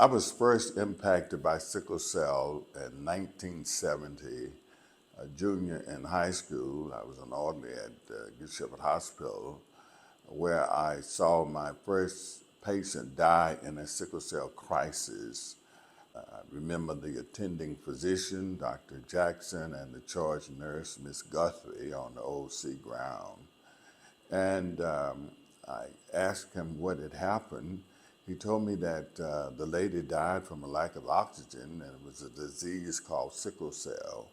I was first impacted by sickle cell in 1970, a junior in high school. I was an orderly at Good Shepherd Hospital, where I saw my first patient die in a sickle cell crisis. I remember the attending physician, Dr. Jackson, and the charge nurse, Miss Guthrie, on the OC ground. And I asked him what had happened. He told me that the lady died from a lack of oxygen, and it was a disease called sickle cell.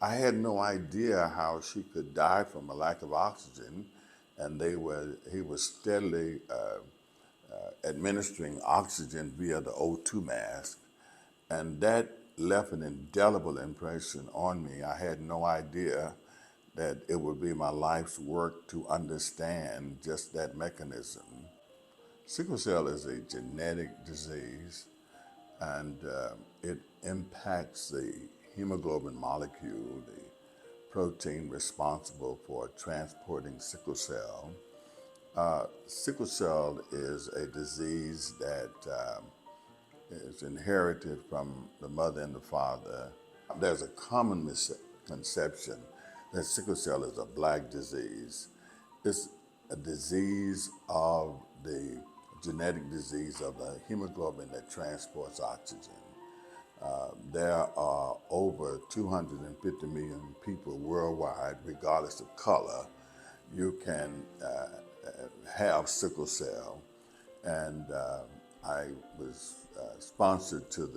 I had no idea how she could die from a lack of oxygen, and he was steadily administering oxygen via the O2 mask, and that left an indelible impression on me. I had no idea that it would be my life's work to understand just that mechanism. Sickle cell is a genetic disease, and it impacts the hemoglobin molecule, the protein responsible for transporting sickle cell. Sickle cell is a disease that is inherited from the mother and the father. There's a common misconception that sickle cell is a black disease. It's a disease of the genetic disease of the hemoglobin that transports oxygen. There are over 250 million people worldwide, regardless of color. You can have sickle cell, and I was sponsored to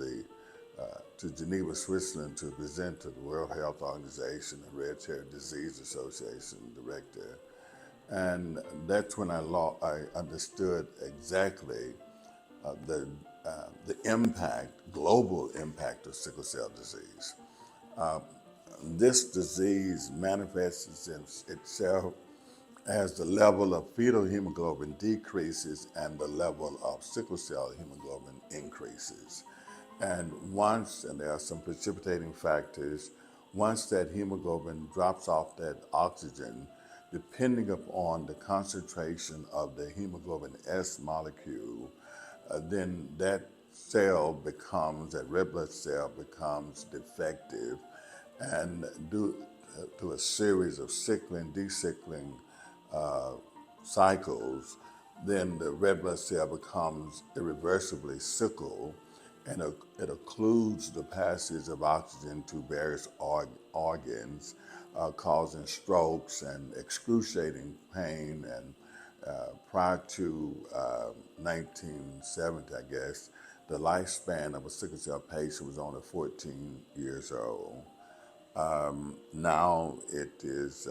Geneva, Switzerland, to present to the World Health Organization, the Hereditary Disease Association director, and that's when I understood exactly the global impact of sickle cell disease. This disease manifests itself as the level of fetal hemoglobin decreases and the level of sickle cell hemoglobin increases. And there are some precipitating factors, once that hemoglobin drops off that oxygen, depending upon the concentration of the hemoglobin S molecule, then that red blood cell becomes defective, and due to a series of sickling, desickling cycles, then the red blood cell becomes irreversibly sickle, and it occludes the passage of oxygen to various organs, causing strokes and excruciating pain. And prior to 1970, I guess, the lifespan of a sickle cell patient was only 14 years old. Now it is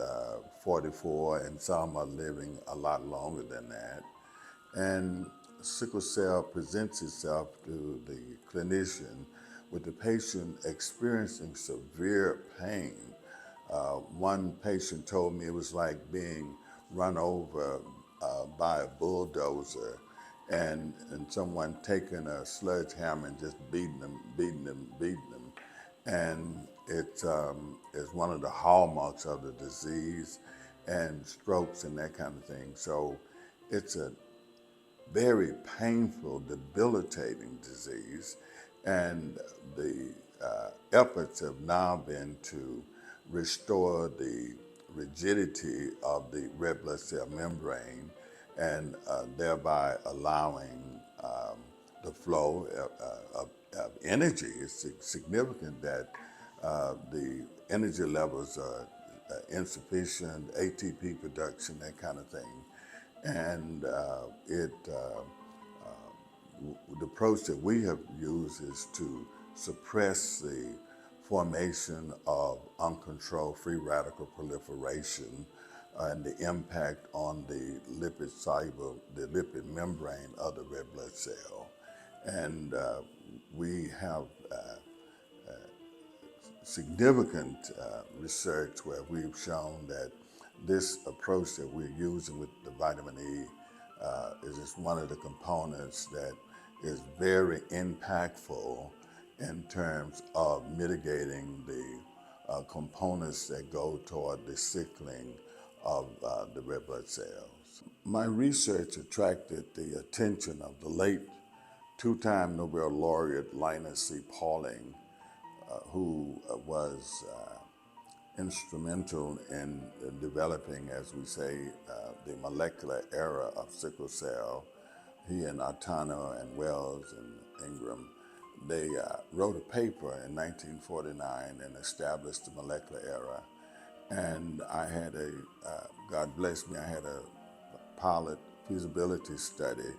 44, and some are living a lot longer than that. And sickle cell presents itself to the clinician with the patient experiencing severe pain. One patient told me it was like being run over by a bulldozer, and someone taking a sledgehammer and just beating them. And it is one of the hallmarks of the disease, and strokes and that kind of thing. So it's a very painful, debilitating disease, and the efforts have now been to restore the rigidity of the red blood cell membrane, and thereby allowing the flow of energy. It's significant that the energy levels are insufficient, ATP production, that kind of thing. And the approach that we have used is to suppress the formation of uncontrolled free radical proliferation and the impact on the lipid membrane of the red blood cell. And we have significant research where we've shown that this approach that we're using with the vitamin E is just one of the components that is very impactful in terms of mitigating the components that go toward the sickling of the red blood cells. My research attracted the attention of the late two-time Nobel laureate Linus C. Pauling, who was instrumental in developing, as we say, the molecular era of sickle cell. He and Artano and Wells and Ingram, they wrote a paper in 1949 and established the molecular era. And I had God bless me, I had a pilot feasibility study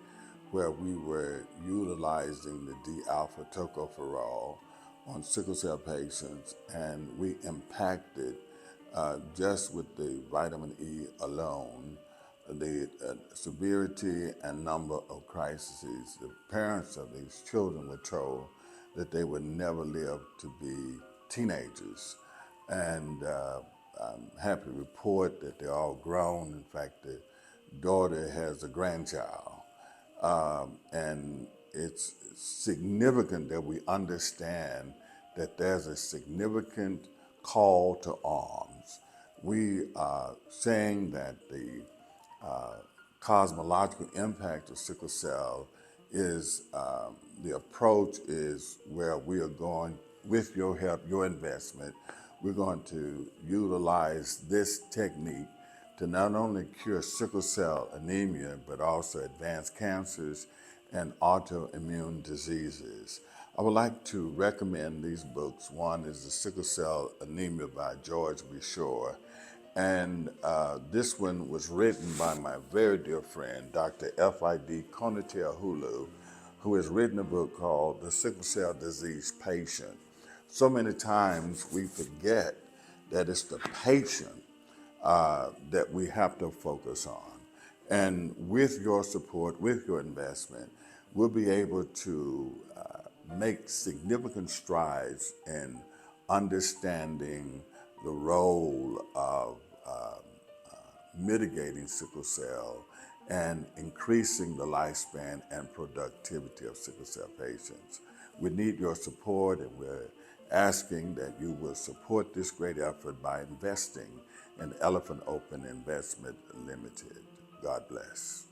where we were utilizing the D-alpha tocopherol on sickle cell patients, and we impacted just with the vitamin E alone the severity and number of crises. The parents of these children were told that they would never live to be teenagers. And I'm happy to report that they're all grown. In fact, the daughter has a grandchild. And it's significant that we understand that there's a significant call to arms. We are saying that the cosmological impact of sickle cell is the approach is where we are going with your help, your investment. We're going to utilize this technique to not only cure sickle cell anemia, but also advanced cancers and autoimmune diseases. I would like to recommend these books. One is The Sickle Cell Anemia by George B. Shore. And this one was written by my very dear friend, Dr. F.I.D. Konatel-Hulu, who has written a book called The Sickle Cell Disease Patient. So many times we forget that it's the patient that we have to focus on. And with your support, with your investment, we'll be able to make significant strides in understanding the role of mitigating sickle cell and increasing the lifespan and productivity of sickle cell patients. We need your support, and we're asking that you will support this great effort by investing in Elephant Open Investment Limited. God bless.